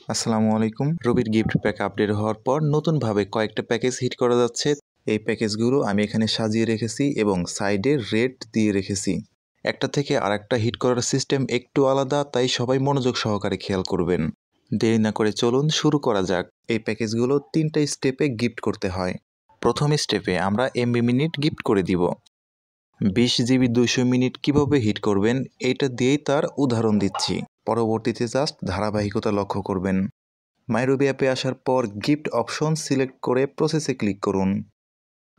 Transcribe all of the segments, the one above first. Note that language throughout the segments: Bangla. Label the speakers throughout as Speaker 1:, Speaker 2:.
Speaker 1: আসসালামু আলাইকুম। রবির গিফট প্যাক আপডেট হওয়ার পর নতুনভাবে কয়েকটা প্যাকেজ হিট করা যাচ্ছে। এই প্যাকেজগুলো আমি এখানে সাজিয়ে রেখেছি এবং সাইডে রেট দিয়ে রেখেছি। একটা থেকে আরেকটা হিট করার সিস্টেম একটু আলাদা, তাই সবাই মনোযোগ সহকারে খেয়াল করবেন। দেরি না করে চলুন শুরু করা যাক। এই প্যাকেজগুলো 3টা স্টেপে গিফট করতে হয়। প্রথম স্টেপে আমরা এমবি মিনিট গিফট করে দিব। 20 জিবি 200 মিনিট কিভাবে হিট করবেন এইটা দিয়েই তার উদাহরণ দিচ্ছি। পরবর্তীতে জাস্ট ধারাবাহিকতা লক্ষ্য করবেন। মাইরবি অ্যাপে আসার পর গিফট অপশন সিলেক্ট করে প্রসেসে ক্লিক করুন।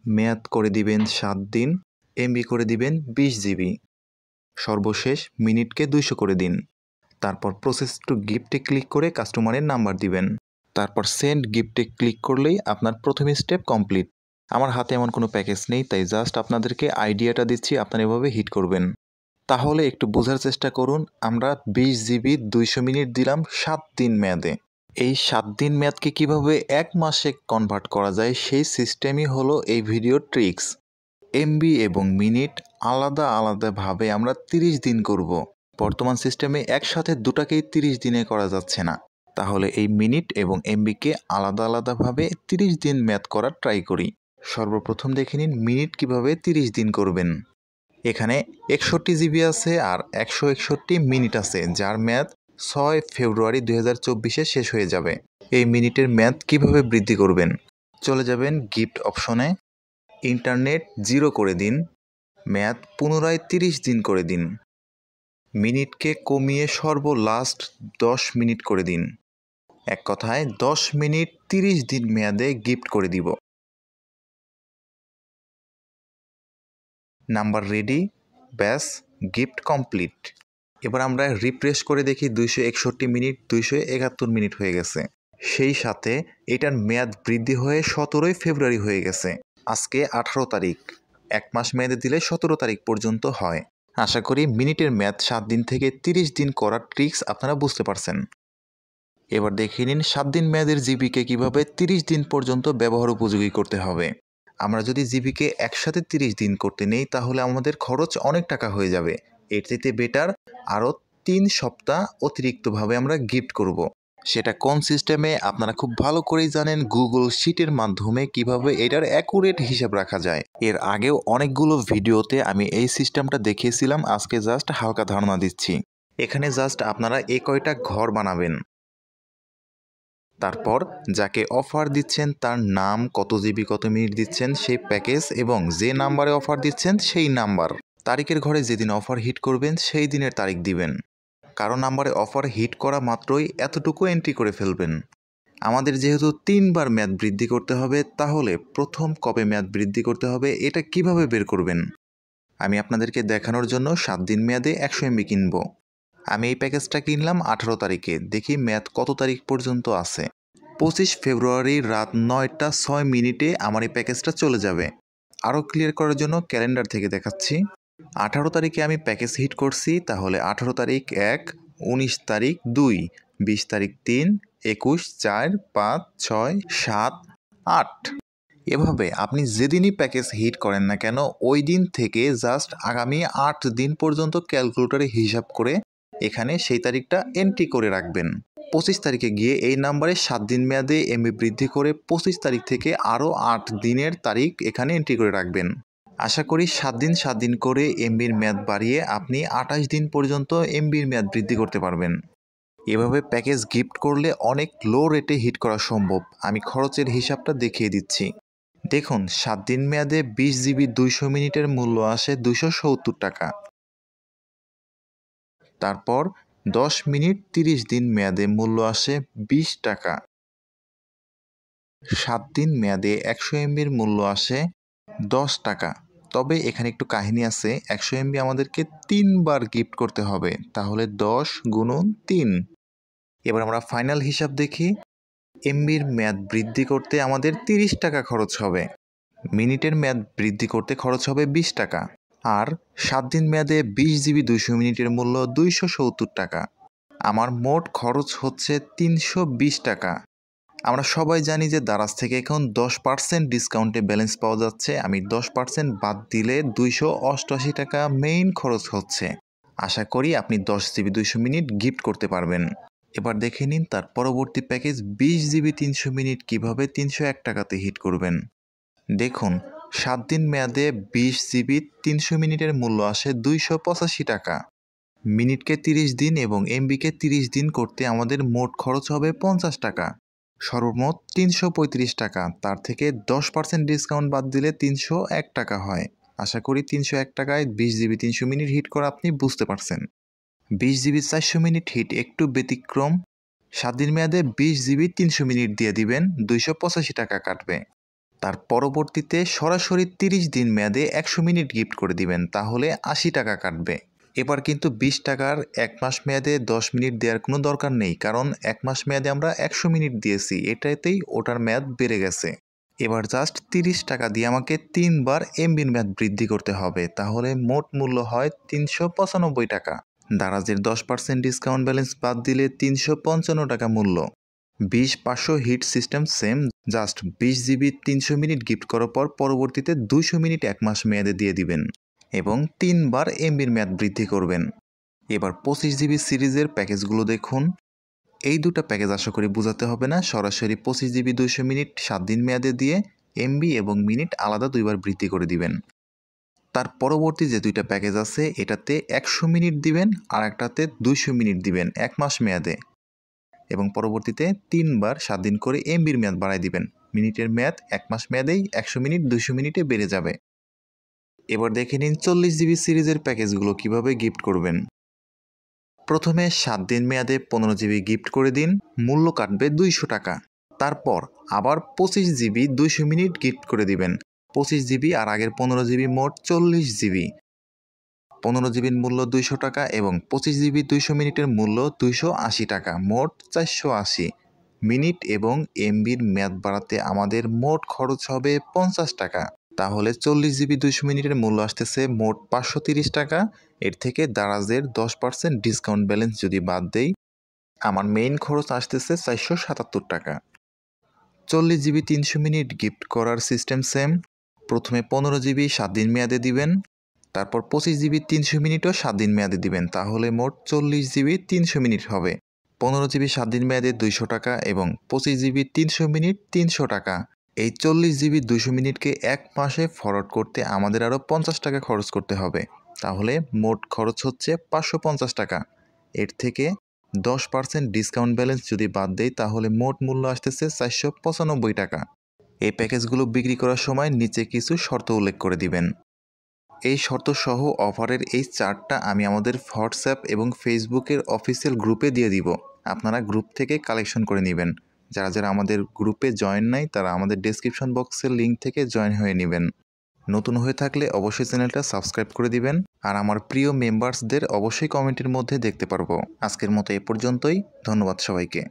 Speaker 1: মেয়াদ করে দিবেন 7 দিন, এমবি করে দিবেন 20 জিবি। সর্বশেষ মিনিটকে 200 করে দিন। তারপর প্রসেস টু গিফটে ক্লিক করে কাস্টমারের নাম্বার দিবেন। তারপর সেন্ড গিফটে ক্লিক করলেই আপনার প্রথম স্টেপ কমপ্লিট। আমার হাতে এমন কোনো প্যাকেজ নেই, তাই জাস্ট আপনাদেরকে আইডিয়াটা দিচ্ছি, আপনারা এভাবে হিট করবেন। তাহলে একটু বোঝার চেষ্টা করুন। আমরা 20 জিবি 200 মিনিট দিলাম 7 দিন মেয়াদে। এই 7 দিন মেয়াদকে কিভাবে 1 মাসে কনভার্ট করা যায় সেই সিস্টেমই হলো এই ভিডিওর ট্রিক্স। এমবি এবং মিনিট আলাদা আলাদাভাবে আমরা 30 দিন করব। বর্তমান সিস্টেমে একসাথে দুটাকেই 30 দিনে করা যাচ্ছে না। তাহলে এই মিনিট এবং এমবিকে আলাদা আলাদাভাবে 30 দিন মেয়াদ করার ট্রাই করি। সর্বপ্রথম দেখে নিন মিনিট কিভাবে 30 দিন করবেন। এখানে 61 জিবি আছে আর 161 মিনিট আছে, যার মেয়াদ 6 ফেব্রুয়ারি 2024-এ শেষ হয়ে যাবে। এই মিনিটের মেয়াদ কিভাবে বৃদ্ধি করবেন? চলে যাবেন গিফট অপশনে, ইন্টারনেট 0 করে দিন, মেয়াদ পুনরায় 30 দিন করে দিন। মিনিটকে কমিয়ে সর্বলাস্ট 10 মিনিট করে দিন। এক কথায় 10 মিনিট 30 দিন মেয়াদে গিফট করে দিব। নাম্বার রেডি, ব্যাস গিফট কমপ্লিট। এবার আমরা রিফ্রেশ করে দেখি 261 মিনিট 271 মিনিট হয়ে গেছে। সেই সাথে এটার মেয়াদ বৃদ্ধি হয়ে 17 ফেব্রুয়ারি হয়ে গেছে। আজকে 18 তারিখ। 1 মাস মেয়াদে দিলে 17 তারিখ পর্যন্ত হয়। আশা করি মিনিটের মেয়াদ 7 দিন থেকে 30 দিন করার ট্রিক্স আপনারা বুঝতে পারছেন। এবার দেখে নিন 7 দিন মেয়াদের জিবিকে কিভাবে 30 দিন পর্যন্ত ব্যবহার উপযোগী করতে হবে। আমরা যদি জিবিকে একসাথে 30 দিন করতে নেই তাহলে আমাদের খরচ অনেক টাকা হয়ে যাবে। এর থেকে বেটার আরও 3 সপ্তাহ অতিরিক্তভাবে আমরা গিফট করব। সেটা কোন সিস্টেমে আপনারা খুব ভালো করেই জানেন। গুগল শিটের মাধ্যমে কিভাবে এটার অ্যাকুরেট হিসাব রাখা যায়। এর আগেও অনেকগুলো ভিডিওতে আমি এই সিস্টেমটা দেখিয়েছিলাম, আজকে জাস্ট হালকা ধারণা দিচ্ছি। এখানে জাস্ট আপনারা এই কয়টা ঘর বানাবেন। তারপর যাকে অফার দিচ্ছেন তার নাম, কত জিবি কত মিনিট দিচ্ছেন সেই প্যাকেজ এবং যে নাম্বারে অফার দিচ্ছেন সেই নাম্বার। তারিখের ঘরে যেদিন অফার হিট করবেন সেই দিনের তারিখ দিবেন। কারো নাম্বারে অফার হিট করা মাত্রই এতটুকু এন্ট্রি করে ফেলবেন। আমাদের যেহেতু 3 বার মেয়াদ বৃদ্ধি করতে হবে, তাহলে প্রথম কবে মেয়াদ বৃদ্ধি করতে হবে এটা কিভাবে বের করবেন? আমি আপনাদেরকে দেখানোর জন্য 7 দিন মেয়াদে 100 MB কিনব। আমি এই প্যাকেজটা কিনলাম 18 তারিখে। দেখি মেয়াদ কত তারিখ পর্যন্ত আছে। 25 ফেব্রুয়ারি রাত 9টা 6 মিনিটে আমার এই প্যাকেজটা চলে যাবে। আরও ক্লিয়ার করার জন্য ক্যালেন্ডার থেকে দেখাচ্ছি। 18 তারিখে আমি প্যাকেজ হিট করছি, তাহলে 18 তারিখ 1, 19 তারিখ 2, 20 তারিখ 3, 21, 4, 5, 6, 7, 8। এভাবে আপনি যেদিনই প্যাকেজ হিট করেন না কেন ওই দিন থেকে জাস্ট আগামী 8 দিন পর্যন্ত ক্যালকুলেটরে হিসাব করে এখানে সেই তারিখটা এন্ট্রি করে রাখবেন। 25 তারিখে গিয়ে এই নাম্বারে 7 দিন মেয়াদে এমবি বৃদ্ধি করে 25 তারিখ থেকে আরও 8 দিনের তারিখ এখানে এন্ট্রি করে রাখবেন। আশা করি 7 দিন করে এমবির মেয়াদ বাড়িয়ে আপনি 28 দিন পর্যন্ত এমবির মেয়াদ বৃদ্ধি করতে পারবেন। এভাবে প্যাকেজ গিফট করলে অনেক লো রেটে হিট করা সম্ভব। আমি খরচের হিসাবটা দেখিয়ে দিচ্ছি। দেখুন 7 দিন মেয়াদে 20 জিবি 200 মিনিটের মূল্য আসে 270 টাকা। তারপর 10 মিনিট 30 দিন মেয়াদে মূল্য আসে 20 টাকা। 7 দিন মেয়াদে 100 এমবির মূল্য আসে 10 টাকা। তবে এখানে একটু কাহিনী আছে। 100 এমবি আমাদেরকে 3 বার গিফট করতে হবে, তাহলে 10 গুণন 3। এবার আমরা ফাইনাল হিসাব দেখি। এমবির মেয়াদ বৃদ্ধি করতে আমাদের 30 টাকা খরচ হবে। মিনিটের মেয়াদ বৃদ্ধি করতে খরচ হবে 20 টাকা। আর 7 দিন মেয়াদে 20 জিবি 200 মিনিটের মূল্য 270 টাকা। আমার মোট খরচ হচ্ছে 320 টাকা। আমরা সবাই জানি যে দারাজ থেকে এখন 10% ডিসকাউন্টে ব্যালেন্স পাওয়া যাচ্ছে। আমি 10% বাদ দিলে 288 টাকা মেইন খরচ হচ্ছে। আশা করি আপনি 10 জিবি 200 মিনিট গিফট করতে পারবেন। এবার দেখে নিন তার পরবর্তী প্যাকেজ 20 জিবি 300 মিনিট কীভাবে 301 টাকাতে হিট করবেন। দেখুন 7 দিন মেয়াদে 20 জিবি 300 মিনিটের মূল্য আসে 285 টাকা। মিনিটকে 30 দিন এবং এমবিকে 30 দিন করতে আমাদের মোট খরচ হবে 50 টাকা, সর্বমোট 335 টাকা। তার থেকে 10% ডিসকাউন্ট বাদ দিলে 301 টাকা হয়। আশা করি 301 টাকায় 20 জিবি 300 মিনিট হিট করা আপনি বুঝতে পারছেন। 20 জিবি 400 মিনিট হিট একটু ব্যতিক্রম। 7 দিন মেয়াদে 20 জিবি 300 মিনিট দিয়ে দিবেন, 285 টাকা কাটবে। তার পরবর্তীতে সরাসরি 30 দিন মেয়াদে 100 মিনিট গিফট করে দিবেন, তাহলে 80 টাকা কাটবে। এবার কিন্তু 20 টাকার 1 মাস মেয়াদে 10 মিনিট দেওয়ার কোনো দরকার নেই, কারণ 1 মাস মেয়াদে আমরা 100 মিনিট দিয়েছি, এটাতেই ওটার মেয়াদ বেড়ে গেছে। এবার জাস্ট 30 টাকা দিয়ে আমাকে 3 বার এমবির মেয়াদ বৃদ্ধি করতে হবে, তাহলে মোট মূল্য হয় 395 টাকা। দারাজের 10% ডিসকাউন্ট ব্যালেন্স বাদ দিলে 355 টাকা মূল্য। 20-500 hit system same, just 20 GB 300 minute gift করার পর পরবর্তীতে 200 মিনিট 1 মাস মেয়াদে দিয়ে দিবেন এবং 3 বার এমবির মেয়াদ বৃদ্ধি করবেন। এবার 25 জিবি সিরিজের প্যাকেজগুলো দেখুন। এই দুটো প্যাকেজ আশা করি বোঝাতে হবে না, সরাসরি 25 জিবি 200 মিনিট 7 দিন মেয়াদে দিয়ে এমবি এবং মিনিট আলাদা 2 বার বৃদ্ধি করে দিবেন। তার পরবর্তী যে দুইটা প্যাকেজ আছে এটাতে 100 মিনিট দিবেন আর একটাতে 200 মিনিট দিবেন 1 মাস মেয়াদে, এবং পরবর্তীতে 3 বার 7 দিন করে এমবির মেয়াদ বাড়ায় দিবেন। মিনিটের মেয়াদ 1 মাস মেয়াদেই 100 মিনিট 200 মিনিটে বেড়ে যাবে। এবার দেখে নিন 40 জিবি সিরিজের প্যাকেজগুলো কিভাবে গিফট করবেন। প্রথমে 7 দিন মেয়াদে 15 জিবি গিফট করে দিন, মূল্য কাটবে 200 টাকা। তারপর আবার 25 জিবি 200 মিনিট গিফট করে দিবেন, 25 জিবি আর আগের 15 জিবি মোট 40 জিবি। 15 জিবির মূল্য 200 টাকা এবং 25 জিবি 200 মিনিটের মূল্য 280 টাকা, মোট 480 মিনিট এবং এমবির মেয়াদ বাড়াতে আমাদের মোট খরচ হবে 50 টাকা। তাহলে 40 জিবি 200 মিনিটের মূল্য আসতেছে মোট 530 টাকা। এর থেকে দারাজের 10% ডিসকাউন্ট ব্যালেন্স যদি বাদ দেই, আমার মেইন খরচ আসতেছে 477 টাকা। 40 জিবি 300 মিনিট গিফট করার সিস্টেম সেম। প্রথমে 15 জিবি 7 দিন মেয়াদে দিবেন, তারপর 25 জিবি 300 মিনিটও 7 দিন মেয়াদে দিবেন, তাহলে মোট 40 জিবি 300 মিনিট হবে। 15 জিবি 7 দিন মেয়াদে 200 টাকা এবং 25 জিবি 300 মিনিট 300 টাকা। এই 40 জিবি 200 মিনিটকে 1 মাসে ফরওয়ার্ড করতে আমাদের আরও 50 টাকা খরচ করতে হবে, তাহলে মোট খরচ হচ্ছে 550 টাকা। এর থেকে 10% ডিসকাউন্ট ব্যালেন্স যদি বাদ দেই তাহলে মোট মূল্য আসতেছে 495 টাকা। এই প্যাকেজগুলো বিক্রি করার সময় নিচে কিছু শর্ত উল্লেখ করে দিবেন। এই শর্ত সহ অফারের এই চার্টটা আমি আমাদের হোয়াটসঅ্যাপ এবং ফেসবুকের অফিসিয়াল গ্রুপে দিয়ে দিব, আপনারা গ্রুপ থেকে কালেকশন করে নেবেন। যারা যারা আমাদের গ্রুপে জয়েন নাই তারা আমাদের ডেসক্রিপশন বক্সের লিঙ্ক থেকে জয়েন হয়ে নেবেন। নতুন হয়ে থাকলে অবশ্যই চ্যানেলটা সাবস্ক্রাইব করে দিবেন, আর আমার প্রিয় মেম্বার্সদের অবশ্যই কমেন্টের মধ্যে দেখতে পারবো। আজকের মতো এ পর্যন্তই, ধন্যবাদ সবাইকে।